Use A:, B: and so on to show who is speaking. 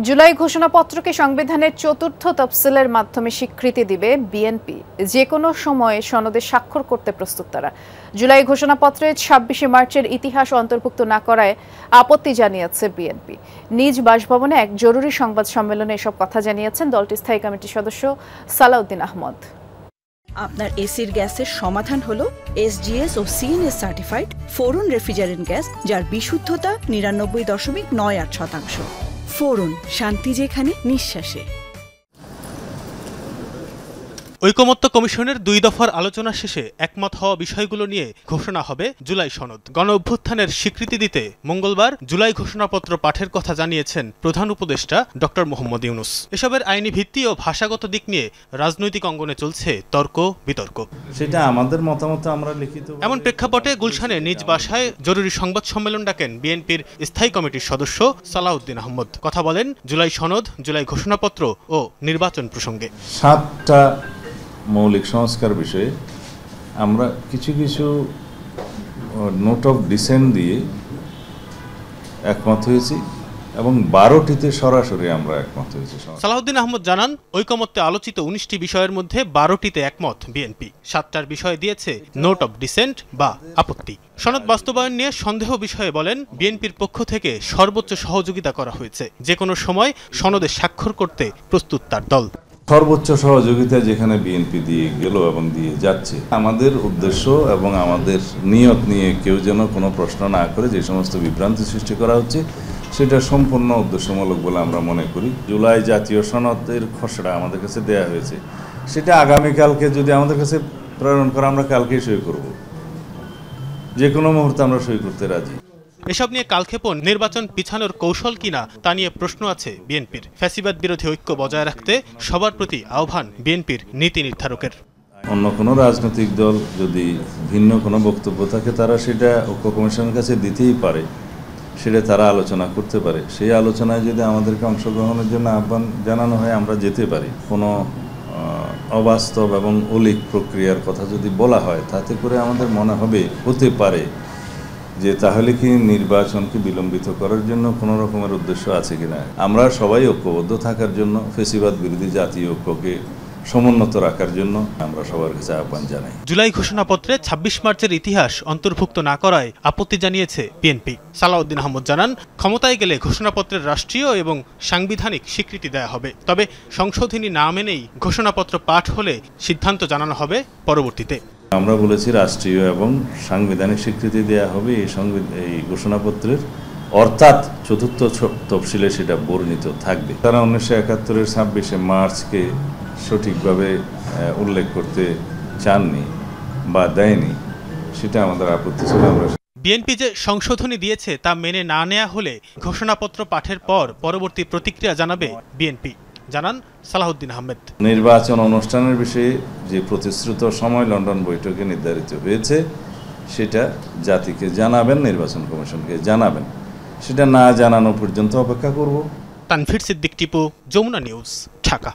A: জুলাই ঘোষণাপত্রকে সংবিধানের চতুর্থ তফসিলের মাধ্যমে স্বীকৃতি দিবে বিএনপি। যে কোনো সময়ে সনদে স্বাক্ষর করতে প্রস্তুত তারা। জুলাই ঘোষণাপত্রে ২৬শে মার্চের ইতিহাস অন্তর্ভুক্ত না করায় আপত্তি জানিয়েছে বিএনপি। নিজ বাসভবনে এক জরুরি সংবাদ সম্মেলনে এসব কথা জানিয়েছেন দলটির স্থায়ী কমিটির সদস্য সালাউদ্দিন আহমদ।
B: আপনার এসির গ্যাসের সমাধান হলো এসজিএস ও সিএনএস সার্টিফাইড ফোরন রেফ্রিজারেন্ট গ্যাস, যার বিশুদ্ধতা ৯৯.৯৮%। ফোরন, শান্তি যেখানে, নিঃশ্বাসে।
C: ঐকমত্য কমিশনের ২ দফার আলোচনা শেষে একমত হওয়া বিষয়গুলো নিয়ে ঘোষণা হবে জুলাই সনদ। গণ অভ্যুত্থানের স্বীকৃতি দিতে মঙ্গলবার জুলাই ঘোষণাপত্র পাঠের কথা জানিয়েছেন প্রধান উপদেষ্টা ডক্টর মোহাম্মদ ইউনূস। এসবের আইনি ভিত্তি ও ভাষাগত দিক নিয়ে রাজনৈতিক অঙ্গনে চলছে তর্ক বিতর্ক।
D: সেটা আমাদের মতামত আমরা লিখিত।
C: এমন প্রেক্ষাপটে গুলশানে নিজ বাসায় জরুরি সংবাদ সম্মেলন ডাকেন বিএনপির স্থায়ী কমিটির সদস্য সালাউদ্দিন আহমদ। কথা বলেন জুলাই সনদ, জুলাই ঘোষণাপত্র ও নির্বাচন প্রসঙ্গে।
D: 7টা মৌলিক সংস্কার বিষয়ে আমরা কিছু নোট অফ ডিসেন্ট দিয়ে একমত হয়েছি এবং 12টিতে সরাসরি আমরা একমত হয়েছি।
C: সালাউদ্দিন আহমদ জানান, ঐকমত্যে আলোচিত 19টি বিষয়ের মধ্যে 12টিতে একমত বিএনপি। 7টার বিষয় দিয়েছে নোট অফ ডিসেন্ট বা আপত্তি। সনদ বাস্তবায়ন নিয়ে সন্দেহ বিষয়ে বলেন, বিএনপির পক্ষ থেকে সর্বোচ্চ সহযোগিতা করা হয়েছে। যে কোনো সময় সনদে স্বাক্ষর করতে প্রস্তুত তার দল।
D: সর্বোচ্চ সহযোগিতা যেখানে বিএনপি দিয়ে গেল এবং দিয়ে যাচ্ছে, আমাদের উদ্দেশ্য এবং আমাদের নিয়ত নিয়ে কেউ যেন কোনো প্রশ্ন না করে যে সমস্ত বিভ্রান্তি সৃষ্টি করা হচ্ছে সেটা সম্পূর্ণ উদ্দেশ্যমূলক বলে আমরা মনে করি। জুলাই জাতীয় সনদের খসড়া আমাদের কাছে দেয়া হয়েছে, সেটা আগামীকালকে যদি আমাদের কাছে প্রেরণ করা, আমরা কালকেই সই করব। যে কোনো মুহূর্তে আমরা সই করতে রাজি।
C: এসব নিয়ে কালক্ষেপণ নির্বাচন পিছানোর কৌশল কিনা তা নিয়ে প্রশ্ন আছে বিএনপির। ফ্যাসিবাদ বিরোধী ঐক্য বজায় রাখতে সবার প্রতি আহ্বান বিএনপির নীতি নির্ধারকের।
D: অন্য কোনো রাজনৈতিক দল যদি ভিন্ন কোনো বক্তব্য থাকে, তারা সেটা ঐক্য কমিশনের কাছে দিতেই পারে, সেটা তারা আলোচনা করতে পারে। সেই আলোচনায় যদি আমাদেরকে অংশগ্রহণের জন্য আহ্বান জানানো হয়, আমরা যেতে পারি। কোনো অবাস্তব এবং অলীক প্রক্রিয়ার কথা যদি বলা হয়, তাতে করে আমাদের মনে হবে, হতে পারে যে তাহলে কি নির্বাচনকে বিলম্বিত করার জন্য কোনো রকমের উদ্দেশ্য আছে কিনা। আমরা সবাই ঐক্যবদ্ধ থাকার জন্য, ফ্যাসিবাদ বিরোধী জাতীয় ঐক্যকে সমুন্নত রাখার জন্য আমরা সবার কাছে আহ্বান জানাই।
C: জুলাই ঘোষণাপত্রে ২৬ মার্চের ইতিহাস অন্তর্ভুক্ত না করায় আপত্তি জানিয়েছে বিএনপি। সালাউদ্দিন আহমদ জানান, ক্ষমতায় গেলে ঘোষণাপত্রের রাষ্ট্রীয় এবং সাংবিধানিক স্বীকৃতি দেয়া হবে। তবে সংশোধনী না মেনেই ঘোষণাপত্র পাঠ হলে সিদ্ধান্ত জানানো হবে পরবর্তীতে।
D: আমরা বলেছি রাষ্ট্রীয় এবং সাংবিধানিক স্বীকৃতি দেয়া হবে এই ঘোষণাপত্রের, অর্থাৎ চতুর্থ তফসিলে সেটা বর্ণিত থাকবে। তারা 1971-এর 26শে মার্চকে সঠিকভাবে উল্লেখ করতে চাননি বা দেয়নি, সেটা আমাদের আপত্তি ছিল।
C: বিএনপি যে সংশোধনী দিয়েছে তা মেনে না নেওয়া হলে ঘোষণাপত্র পাঠের পর পরবর্তী প্রতিক্রিয়া জানাবে বিএনপি, জানান সালাউদ্দিন আহমেদ।
D: নির্বাচন অনুষ্ঠানের বিষয়ে যে প্রতিশ্রুত সময় লন্ডন বৈঠকে নির্ধারিত হয়েছে, সেটা জাতিকে জানাবেন, নির্বাচন কমিশনকে জানাবেন। সেটা না জানানো পর্যন্ত অপেক্ষা করব।
C: তানভীর সিদ্দিক টিপু, যমুনা নিউজ, ঢাকা।